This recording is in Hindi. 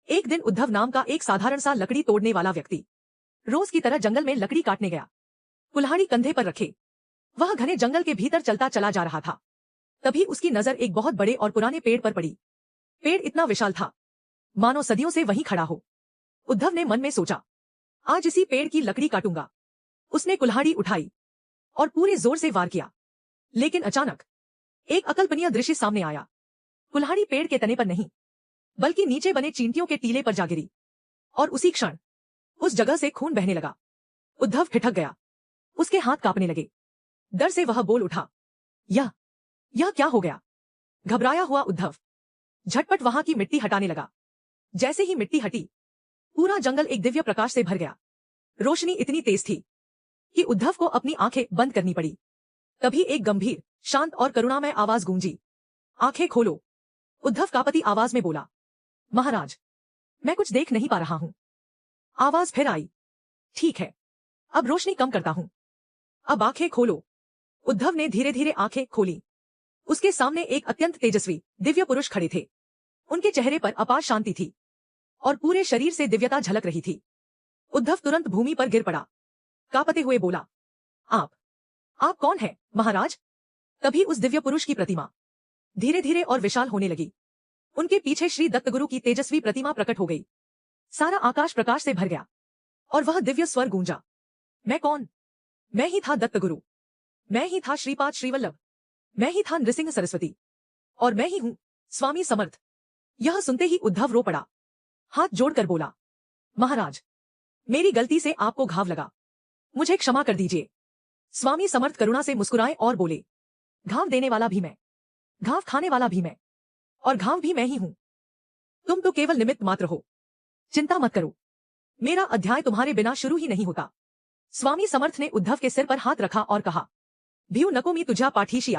एक दिन उद्धव नाम का एक साधारण सा लकड़ी तोड़ने वाला व्यक्ति रोज की तरह जंगल में लकड़ी काटने गया। कुल्हाड़ी कंधे पर रखे वह घने जंगल के भीतर चलता चला जा रहा था। तभी उसकी नजर एक बहुत बड़े और पुराने पेड़ पर पड़ी। पेड़ इतना विशाल था मानो सदियों से वहीं खड़ा हो। उद्धव ने मन में सोचा, आज इसी पेड़ की लकड़ी काटूंगा। उसने कुल्हाड़ी उठाई और पूरे जोर से वार किया। लेकिन अचानक एक अकल्पनीय दृश्य सामने आया। कुल्हाड़ी पेड़ के तने पर नहीं बल्कि नीचे बने चींटियों के टीले पर जा गिरी और उसी क्षण उस जगह से खून बहने लगा। उद्धव ठिठक गया, उसके हाथ कांपने लगे। डर से वह बोल उठा, यह क्या हो गया? घबराया हुआ उद्धव झटपट वहां की मिट्टी हटाने लगा। जैसे ही मिट्टी हटी पूरा जंगल एक दिव्य प्रकाश से भर गया। रोशनी इतनी तेज थी कि उद्धव को अपनी आंखें बंद करनी पड़ी। तभी एक गंभीर, शांत और करुणामय आवाज गूंजी, आंखें खोलो। उद्धव कांपती आवाज में बोला, महाराज, मैं कुछ देख नहीं पा रहा हूं। आवाज फिर आई, ठीक है, अब रोशनी कम करता हूं, अब आंखें खोलो। उद्धव ने धीरे धीरे आंखें खोली। उसके सामने एक अत्यंत तेजस्वी दिव्य पुरुष खड़े थे। उनके चेहरे पर अपार शांति थी और पूरे शरीर से दिव्यता झलक रही थी। उद्धव तुरंत भूमि पर गिर पड़ा, कांपते हुए बोला, आप कौन हैं, महाराज? तभी उस दिव्य पुरुष की प्रतिमा धीरे धीरे और विशाल होने लगी। उनके पीछे श्री दत्तगुरु की तेजस्वी प्रतिमा प्रकट हो गई। सारा आकाश प्रकाश से भर गया और वह दिव्य स्वर गूंजा, मैं कौन? मैं ही था दत्तगुरु, मैं ही था श्रीपाद श्रीवल्लभ, मैं ही था नृसिंह सरस्वती और मैं ही हूं स्वामी समर्थ। यह सुनते ही उद्धव रो पड़ा, हाथ जोड़कर बोला, महाराज, मेरी गलती से आपको घाव लगा, मुझे क्षमा कर दीजिए। स्वामी समर्थ करुणा से मुस्कुराए और बोले, घाव देने वाला भी मैं, घाव खाने वाला भी मैं, और घाव भी मैं ही हूं। तुम तो केवल निमित्त मात्र हो, चिंता मत करो, मेरा अध्याय तुम्हारे बिना शुरू ही नहीं होता। स्वामी समर्थ ने उद्धव के सिर पर हाथ रखा और कहा, भीऊ नको मी तुझ्या पाठीशी आहे।